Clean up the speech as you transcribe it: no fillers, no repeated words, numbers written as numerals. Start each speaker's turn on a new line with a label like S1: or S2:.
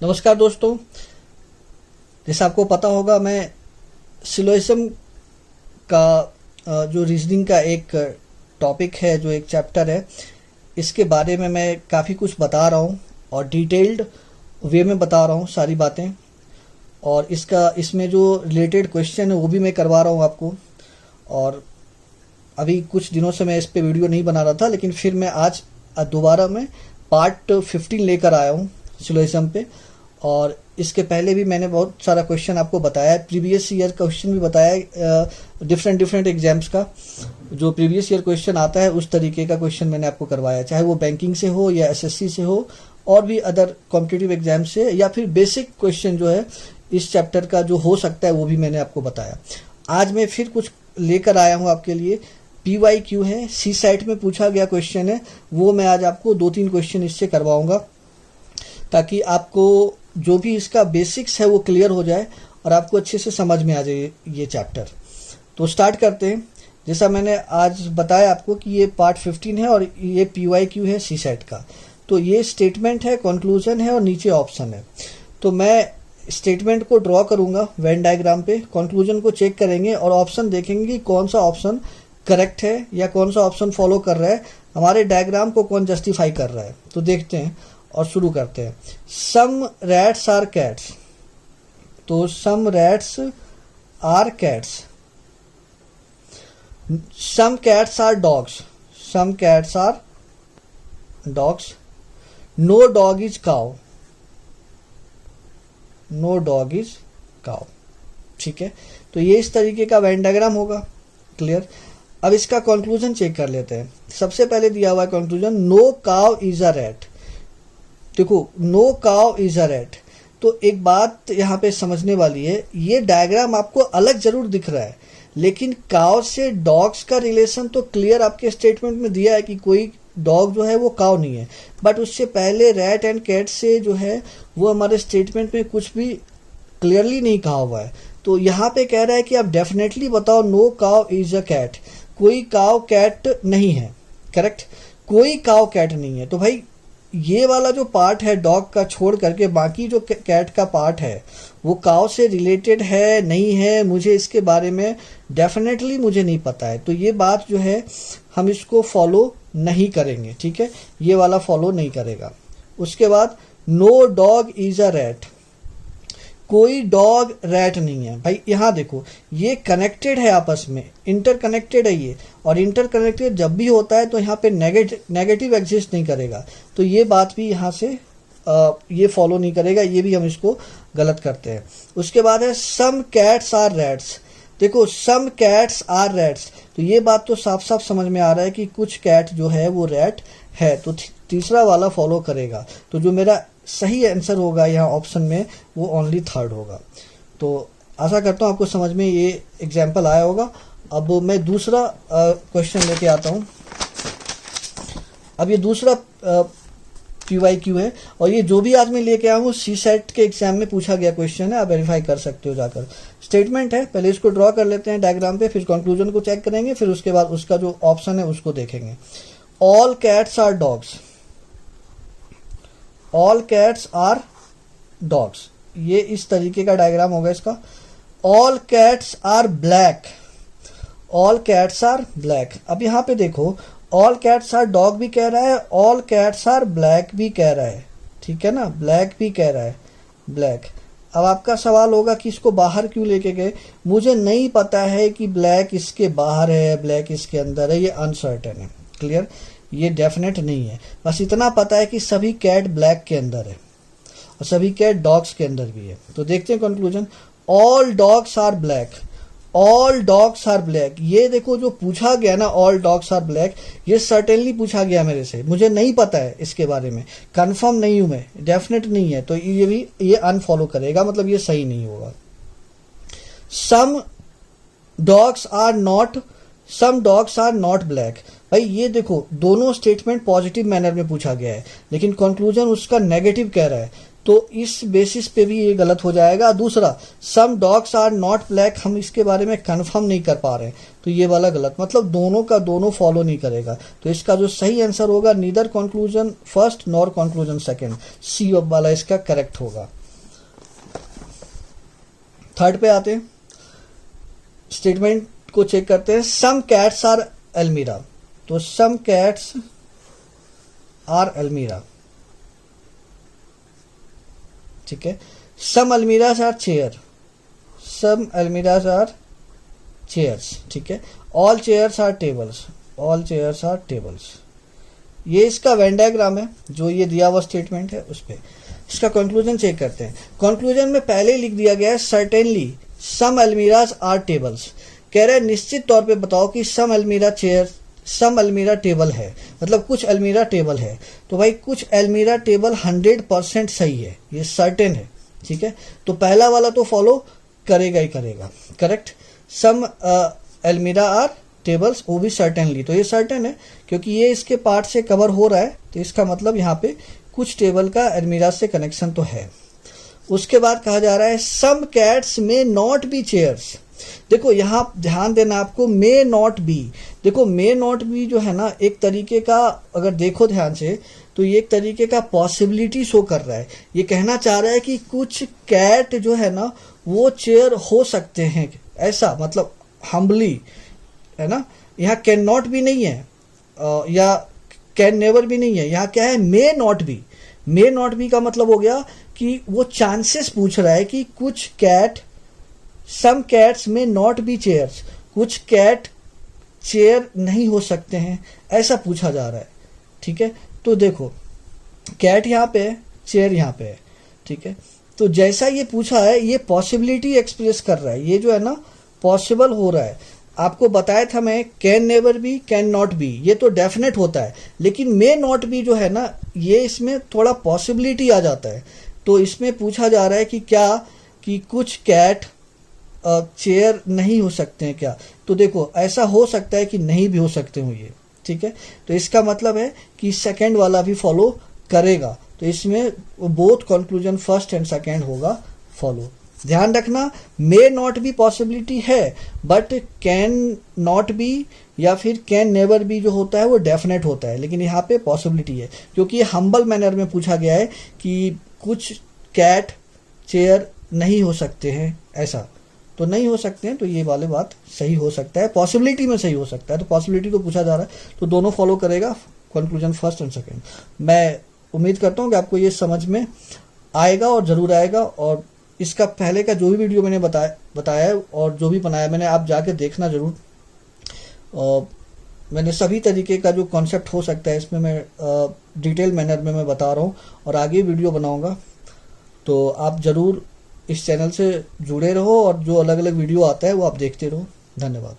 S1: नमस्कार दोस्तों, जैसे आपको पता होगा मैं सिलोइज्म का जो रीजनिंग का एक टॉपिक है, जो एक चैप्टर है, इसके बारे में मैं काफ़ी कुछ बता रहा हूँ और डिटेल्ड वे में बता रहा हूँ सारी बातें। और इसमें जो रिलेटेड क्वेश्चन है वो भी मैं करवा रहा हूँ आपको। और अभी कुछ दिनों से मैं इस पे वीडियो नहीं बना रहा था, लेकिन फिर मैं आज दोबारा मैं पार्ट 15 लेकर आया हूँ सिलोइज्म पे। और इसके पहले भी मैंने बहुत सारा क्वेश्चन आपको बताया है, प्रीवियस ईयर क्वेश्चन भी बताया, डिफरेंट एग्जाम्स का जो प्रीवियस ईयर क्वेश्चन आता है उस तरीके का क्वेश्चन मैंने आपको करवाया, चाहे वो बैंकिंग से हो या एसएससी से हो और भी अदर कॉम्पिटिटिव एग्जाम से, या फिर बेसिक क्वेश्चन जो है इस चैप्टर का जो हो सकता है वो भी मैंने आपको बताया। आज मैं फिर कुछ लेकर आया हूँ आपके लिए। PYQ है, सी साइट में पूछा गया क्वेश्चन है, वो मैं आज आपको 2-3 क्वेश्चन इससे करवाऊंगा ताकि आपको जो भी इसका बेसिक्स है वो क्लियर हो जाए और आपको अच्छे से समझ में आ जाए ये चैप्टर। तो स्टार्ट करते हैं। जैसा मैंने आज बताया आपको कि ये पार्ट 15 है और ये PYQ है सी सेट का। तो ये स्टेटमेंट है, कंक्लूजन है और नीचे ऑप्शन है। तो मैं स्टेटमेंट को ड्रॉ करूंगा वेन डायग्राम पे, कंक्लूजन को चेक करेंगे और ऑप्शन देखेंगे कि कौन सा ऑप्शन करेक्ट है या कौन सा ऑप्शन फॉलो कर रहा है, हमारे डायग्राम को कौन जस्टिफाई कर रहा है। तो देखते हैं और शुरू करते हैं। सम रैट्स आर कैट्स, तो some rats are cats, some cats are dogs, some cats are dogs, no dog is cow, no dog is cow. ठीक है, तो ये इस तरीके का वेन डायग्राम होगा। क्लियर। अब इसका कंक्लूजन चेक कर लेते हैं। सबसे पहले दिया हुआ है conclusion, no cow is a rat. देखो, no cow is a rat, तो एक बात यहाँ पे समझने वाली है, ये डायग्राम आपको अलग जरूर दिख रहा है, लेकिन काउ से डॉग्स का रिलेशन तो क्लियर आपके स्टेटमेंट में दिया है कि कोई डॉग जो है वो काउ नहीं है। बट उससे पहले रैट एंड कैट से जो है वो हमारे स्टेटमेंट में कुछ भी क्लियरली नहीं कहा हुआ है। तो यहाँ पे कह रहा है कि आप डेफिनेटली बताओ no cow is a cat, कोई काउ कैट नहीं है। करेक्ट, कोई काउ कैट नहीं है। तो भाई ये वाला जो पार्ट है डॉग का छोड़ करके बाकी जो कैट का पार्ट है वो काउ से रिलेटेड है नहीं है, मुझे इसके बारे में डेफिनेटली मुझे नहीं पता है। तो ये बात जो है हम इसको फॉलो नहीं करेंगे। ठीक है, ये वाला फॉलो नहीं करेगा। उसके बाद no dog is a rat, कोई डॉग रैट नहीं है। भाई यहाँ देखो, ये कनेक्टेड है आपस में, इंटरकनेक्टेड है ये, और इंटरकनेक्टेड जब भी होता है तो यहाँ पे नेगेटिव एग्जिस्ट नहीं करेगा। तो ये बात भी यहाँ से ये फॉलो नहीं करेगा, ये भी हम इसको गलत करते हैं। उसके बाद है सम कैट्स आर रैट्स। देखो, सम कैट्स आर रैट्स, तो ये बात तो साफ साफ समझ में आ रहा है कि कुछ कैट जो है वो रैट है, तो तीसरा वाला फॉलो करेगा। तो जो मेरा सही आंसर होगा यहाँ ऑप्शन में वो ओनली थर्ड होगा। तो आशा करता हूँ आपको समझ में ये एग्जाम्पल आया होगा। अब मैं दूसरा क्वेश्चन लेके आता हूँ। अब ये दूसरा PYQ है और ये जो भी आज मैं लेके आया हूँ सी सेट के एग्जाम में पूछा गया क्वेश्चन है, आप वेरीफाई कर सकते हो जाकर। स्टेटमेंट है, पहले इसको ड्रॉ कर लेते हैं डायग्राम पे, फिर कंक्लूजन को चेक करेंगे, फिर उसके बाद उसका जो ऑप्शन है उसको देखेंगे। All cats are dogs, all cats are dogs, ये इस तरीके का डायग्राम होगा इसका। All cats are black, all cats are black. अब यहाँ पे देखो, ऑल कैट्स आर डॉग भी कह रहा है, ऑल कैट्स आर ब्लैक भी कह रहा है। ठीक है ना, ब्लैक भी कह रहा है, ब्लैक। अब आपका सवाल होगा कि इसको बाहर क्यों लेके गए। मुझे नहीं पता है कि ब्लैक इसके बाहर है, ब्लैक इसके अंदर है, ये अनसर्टेन है। क्लियर, ये डेफिनेट नहीं है। बस इतना पता है कि सभी कैट ब्लैक के अंदर है और सभी कैट डॉग्स के अंदर भी है। तो देखते हैं conclusion, all dogs are black, all dogs are black. ये देखो जो पूछा गया ना, ऑल डॉग्स आर ब्लैक, ये सर्टेनली पूछा गया मेरे से, मुझे नहीं पता है इसके बारे में, कंफर्म नहीं हूं मैं, डेफिनेट नहीं है। तो ये भी ये अनफॉलो करेगा, मतलब ये सही नहीं होगा। Some dogs are not, some dogs are not black. भाई ये देखो, दोनों स्टेटमेंट पॉजिटिव मैनर में पूछा गया है, लेकिन कंक्लूजन उसका नेगेटिव कह रहा है। तो इस बेसिस पे भी ये गलत हो जाएगा। दूसरा, some dogs are not black, हम इसके बारे में कंफर्म नहीं कर पा रहे हैं, तो ये वाला गलत, मतलब दोनों का दोनों फॉलो नहीं करेगा। तो इसका जो सही आंसर होगा, neither conclusion first nor conclusion second, C वाला इसका करेक्ट होगा। थर्ड पे आते हैं, स्टेटमेंट को चेक करते हैं। सम कैट्स आर एल्मीरा, तो सम कैट्स आर एल्मीरा, ठीक है। Some almirahs are chair, some almirahs are chairs, ठीक है। All chairs are tables, all chairs are tables. ये इसका वेन डायग्राम है जो ये दिया हुआ स्टेटमेंट है उस पे। इसका कंक्लूजन चेक करते हैं। कंक्लूजन में पहले ही लिख दिया गया है certainly some almirahs are tables. कह रहे हैं निश्चित तौर पे बताओ कि सम अलमीरा चेयर, सम अलमीरा टेबल है, मतलब कुछ अलमीरा टेबल है। तो भाई कुछ अलमीरा टेबल 100% सही है, ये सर्टेन है, ठीक है। तो पहला वाला तो फॉलो करेगा ही करेगा, करेक्ट। सम अलमीरा आर टेबल्स, वो भी सर्टेनली, तो ये सर्टेन है क्योंकि ये इसके पार्ट से कवर हो रहा है, तो इसका मतलब यहाँ पे कुछ टेबल का अलमीरा से कनेक्शन तो है। उसके बाद कहा जा रहा है सम कैट्स में नॉट बी चेयर्स। देखो यहाँ ध्यान देना आपको, मे नॉट बी। देखो मे नॉट बी जो है ना, एक तरीके का, अगर देखो ध्यान से तो ये एक तरीके का पॉसिबिलिटी शो कर रहा है। ये कहना चाह रहा है कि कुछ कैट जो है ना वो चेयर हो सकते हैं, ऐसा मतलब हम्बली, है ना। यहाँ कैन नॉट भी नहीं है या कैन नेवर भी नहीं है, यहाँ क्या है, may not be. May not be का मतलब हो गया कि वो चांसेस पूछ रहा है कि कुछ कैट, सम कैट्स में नॉट बी चेयर्स, कुछ कैट चेयर नहीं हो सकते हैं, ऐसा पूछा जा रहा है, ठीक है। तो देखो कैट यहाँ पे है, चेयर यहाँ पे है, ठीक है। तो जैसा ये पूछा है ये पॉसिबिलिटी एक्सप्रेस कर रहा है, ये जो है ना पॉसिबल हो रहा है। आपको बताया था मैं, can never be, can not be, ये तो डेफिनेट होता है, लेकिन मे नॉट बी जो है ना, ये इसमें थोड़ा पॉसिबिलिटी आ जाता है। तो इसमें पूछा जा रहा है कि क्या, कि कुछ कैट चेयर नहीं हो सकते हैं क्या। तो देखो ऐसा हो सकता है कि नहीं भी हो सकते हो ये, ठीक है। तो इसका मतलब है कि सेकंड वाला भी फॉलो करेगा, तो इसमें both conclusion first and second होगा फॉलो। ध्यान रखना, मे नॉट बी पॉसिबिलिटी है, बट कैन नॉट बी या फिर कैन नेवर बी जो होता है वो डेफिनेट होता है, लेकिन यहाँ पे पॉसिबिलिटी है क्योंकि ये हम्बल मैनर में पूछा गया है कि कुछ कैट चेयर नहीं हो सकते हैं, ऐसा तो नहीं हो सकते हैं, तो ये वाले बात सही हो सकता है, पॉसिबिलिटी में सही हो सकता है। तो पॉसिबिलिटी तो पूछा जा रहा है, तो दोनों फॉलो करेगा, कंक्लूजन फर्स्ट एंड सेकंड। मैं उम्मीद करता हूँ कि आपको ये समझ में आएगा और ज़रूर आएगा। और इसका पहले का जो भी वीडियो मैंने बताया है और जो भी बनाया मैंने, आप जाके देखना ज़रूर। और मैंने सभी तरीके का जो कॉन्सेप्ट हो सकता है इसमें मैं डिटेल मैनर में मैं बता रहा हूँ और आगे वीडियो बनाऊँगा। तो आप ज़रूर इस चैनल से जुड़े रहो और जो अलग अलग वीडियो आता है वो आप देखते रहो। धन्यवाद।